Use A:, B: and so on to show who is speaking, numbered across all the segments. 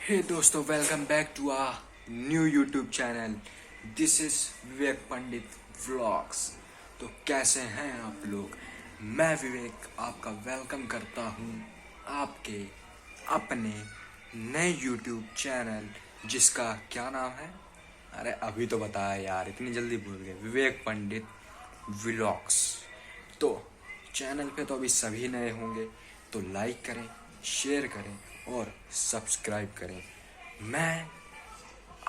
A: हे दोस्तों, welcome back to a new YouTube channel. This is Vivek Pandit vlogs. तो कैसे हैं आप लोग? मैं विवेक आपका वेलकम करता हूं आपके अपने नए यूट्यूब चैनल, जिसका क्या नाम है? अरे अभी तो बताया यार, इतनी जल्दी भूल गए। विवेक पंडित व्लॉग्स। तो चैनल पे तो अभी सभी नए होंगे, तो लाइक करें, शेयर करें और सब्सक्राइब करें। मैं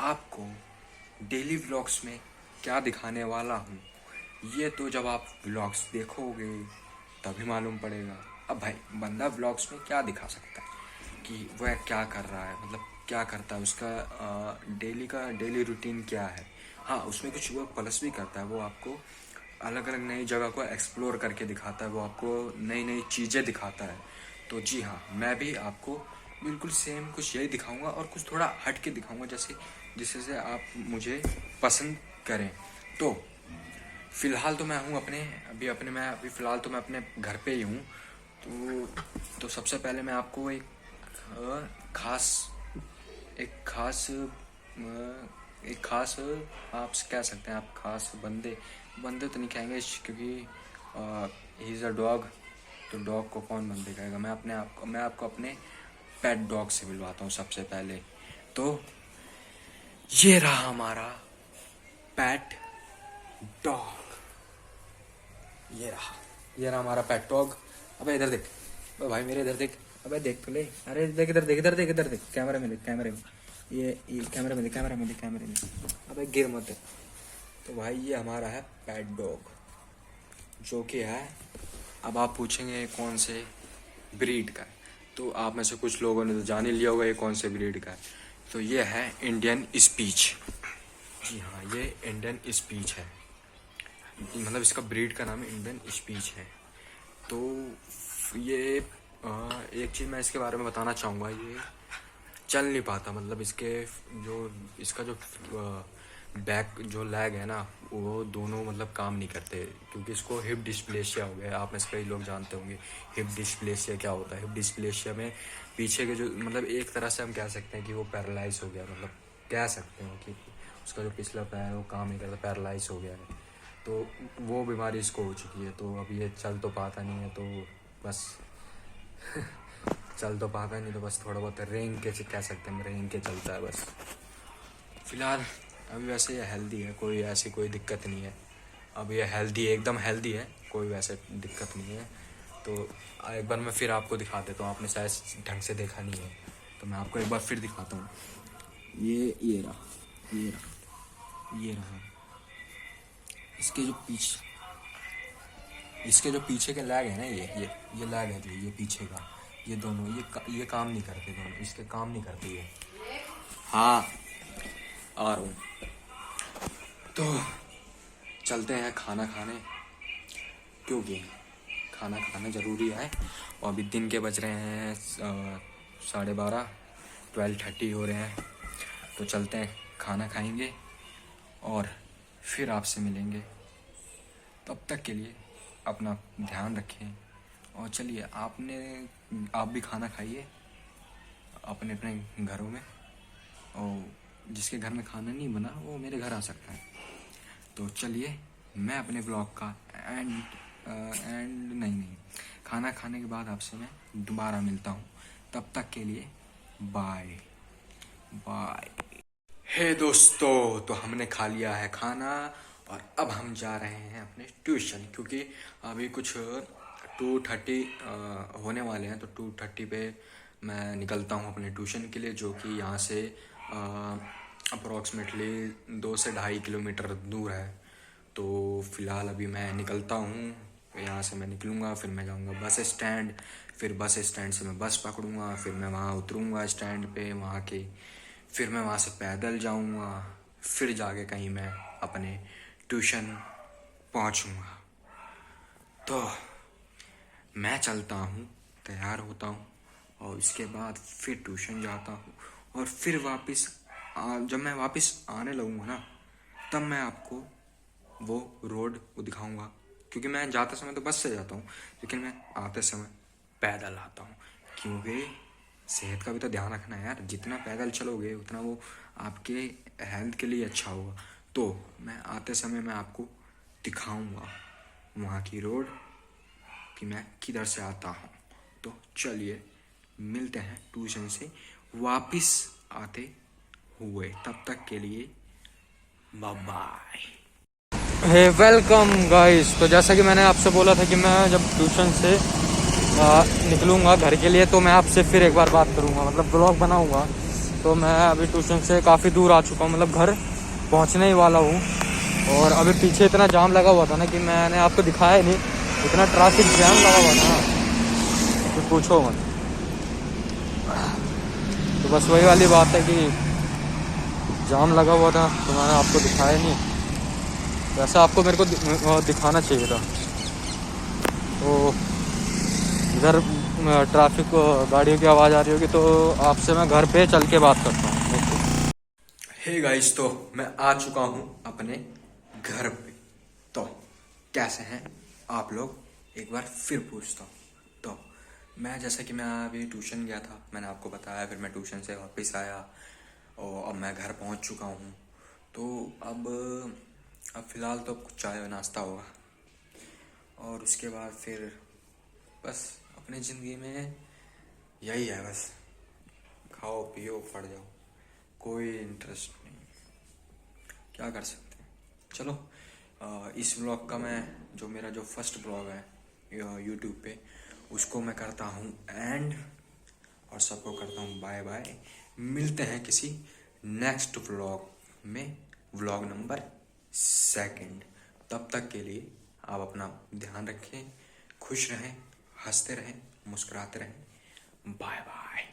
A: आपको डेली व्लॉग्स में क्या दिखाने वाला हूँ, ये तो जब आप व्लॉग्स देखोगे तभी मालूम पड़ेगा। अब भाई, बंदा व्लॉग्स में क्या दिखा सकता है कि वह क्या कर रहा है, मतलब क्या करता है, उसका डेली रूटीन क्या है। हाँ, उसमें कुछ वो प्लस भी करता है, वो आपको अलग अलग नई जगह को एक्सप्लोर करके दिखाता है, वो आपको नई नई चीज़ें दिखाता है। तो जी हाँ, मैं भी आपको बिल्कुल सेम कुछ यही दिखाऊंगा और कुछ थोड़ा हट के दिखाऊंगा, जैसे जिससे आप मुझे पसंद करें। तो फिलहाल तो मैं हूँ अभी फ़िलहाल तो मैं अपने घर पे ही हूँ। तो सबसे पहले मैं आपको खास एक खास एक खास आप कह सकते हैं, आप खास बंदे बंदे तो नहीं कहेंगे, क्योंकि ही इज़ अ डॉग। तो डॉग को कौन बंदे कहेगा? मैं आपको अपने पेट डॉग से मिलवाता हूँ सबसे पहले। तो ये रहा हमारा पेट डॉग। ये रहा हमारा पेट डॉग। अबे इधर देख। अबे भाई मेरे इधर देख। अबे देख तो ले। अरे देख, इधर देख, इधर देख, इधर देख, कैमरे में देख, कैमरे में। ये कैमरे में देख, कैमरे में देख, कैमरे में। अबे गिर मत। तो भाई ये हमारा है पेट डॉग, जो कि है, अब आप पूछेंगे कौन से ब्रीड का है, तो आप में से कुछ लोगों ने तो जान ही लिया होगा ये कौन से ब्रीड का है। तो ये है इंडियन स्पीच। जी हाँ, ये इंडियन स्पीच है, मतलब इसका ब्रीड का नाम इंडियन स्पीच है। तो ये एक चीज़ मैं इसके बारे में बताना चाहूँगा, ये चल नहीं पाता, मतलब इसका जो बैक जो लेग है ना, वो दोनों मतलब काम नहीं करते, क्योंकि इसको हिप डिस्प्लेशिया हो गया। आप में से कई लोग जानते होंगे हिप डिस्प्लेशिया क्या होता है। हिप डिस्प्लेशिया में पीछे के जो, मतलब एक तरह से हम कह सकते हैं कि वो पैरालाइज हो गया, मतलब कह सकते हैं कि उसका जो पिछला पैर है वो काम नहीं करता, पैरालाइज हो गया है। तो वो बीमारी इसको हो चुकी है, तो अब ये चल तो पाता नहीं है, तो बस चल तो पाता नहीं, तो बस थोड़ा बहुत रेंग के कह सकते हैं, रेंग के चलता है बस। फिलहाल अभी वैसे ये हेल्दी है, कोई दिक्कत नहीं है। अब ये हेल्दी है, एकदम हेल्दी है, कोई वैसे दिक्कत नहीं है। तो एक बार मैं फिर आपको दिखा देता हूँ, आपने शायद ढंग से देखा नहीं है, तो मैं आपको एक बार फिर दिखाता हूँ। ये रहा, ये रहा। इसके जो पीछे इसके जो पीछे के लैग है ना, ये लैग है, जो ये पीछे का, ये दोनों ये काम नहीं करते, दोनों इसके काम नहीं करते ये। हाँ, आ रहा हूँ। तो चलते हैं खाना खाने, क्योंकि खाना खाना ज़रूरी है। और अभी दिन के बज रहे हैं 12:30, 12:30 हो रहे हैं। तो चलते हैं, खाना खाएंगे और फिर आपसे मिलेंगे। तब तक के लिए अपना ध्यान रखें, और चलिए आप भी खाना खाइए अपने अपने घरों में, और जिसके घर में खाना नहीं बना वो मेरे घर आ सकता है। तो चलिए, मैं अपने ब्लॉग का एंड नहीं, खाना खाने के बाद आपसे मैं दोबारा मिलता हूँ। तब तक के लिए बाय बाय। हे दोस्तों, तो हमने खा लिया है खाना और अब हम जा रहे हैं अपने ट्यूशन, क्योंकि अभी कुछ 2:30 होने वाले हैं। तो 2:30 पे मैं निकलता हूँ अपने ट्यूशन के लिए, जो कि यहाँ से अप्रॉक्सीमेटली 2 से 2.5 किलोमीटर दूर है। तो फिलहाल अभी मैं निकलता हूँ, यहाँ से मैं निकलूँगा, फिर मैं जाऊँगा बस स्टैंड, फिर बस स्टैंड से मैं बस पकड़ूँगा, फिर मैं वहाँ उतरूँगा स्टैंड पे, फिर मैं वहाँ से पैदल जाऊँगा, फिर जाके कहीं मैं अपने ट्यूशन पहुँचूँगा। तो मैं चलता हूँ, तैयार होता हूँ, और इसके बाद फिर ट्यूशन जाता हूँ, और फिर जब मैं वापस आने लगूँगा ना, तब मैं आपको वो रोड वो दिखाऊँगा, क्योंकि मैं जाते समय तो बस से जाता हूँ, लेकिन मैं आते समय पैदल आता हूँ, क्योंकि सेहत का भी तो ध्यान रखना है यार। जितना पैदल चलोगे उतना वो आपके हेल्थ के लिए अच्छा होगा। तो मैं आते समय मैं आपको दिखाऊंगा वहाँ की रोड कि मैं किधर से आता हूँ। तो चलिए मिलते हैं ट्यूशन से वापस आते हुए, तब तक के लिए bye bye. Hey welcome guys. तो जैसा कि मैंने आपसे बोला था कि मैं जब ट्यूशन से निकलूँगा घर के लिए तो मैं आपसे फिर एक बार बात करूँगा, मतलब ब्लॉग बनाऊँगा। तो मैं अभी ट्यूशन से काफ़ी दूर आ चुका हूँ, मतलब घर पहुँचने ही वाला हूँ। और अभी पीछे इतना जाम लगा हुआ था ना कि मैंने आपको दिखाया ही नहीं, इतना ट्रैफिक जाम लगा हुआ था ना तो पूछो मत। तो बस वही वाली बात है कि जाम लगा हुआ था तो मैंने आपको दिखाया नहीं। वैसा आपको मेरे को दिखाना चाहिए था। तो इधर ट्रैफिक गाड़ियों की आवाज़ आ रही होगी तो आपसे मैं घर पे चल के बात करता हूँ। हे गाइस, तो मैं आ चुका हूँ अपने घर पे। तो कैसे हैं आप लोग, एक बार फिर पूछता हूँ। तो मैं जैसा कि मैं अभी ट्यूशन गया था, मैंने आपको बताया, फिर मैं ट्यूशन से वापस आया और अब मैं घर पहुँच चुका हूँ। तो अब फ़िलहाल तो कुछ चाय नाश्ता होगा और उसके बाद फिर बस अपनी ज़िंदगी में यही है, बस खाओ पियो पड़ जाओ, कोई इंटरेस्ट नहीं, क्या कर सकते हैं। चलो इस ब्लॉग का मैं जो मेरा जो फर्स्ट ब्लॉग है यूट्यूब पे, उसको मैं करता हूँ एंड, और सबको करता हूँ बाय बाय। मिलते हैं किसी नेक्स्ट व्लॉग में, व्लॉग नंबर 2। तब तक के लिए आप अपना ध्यान रखें, खुश रहें, हंसते रहें, मुस्कुराते रहें। Bye bye.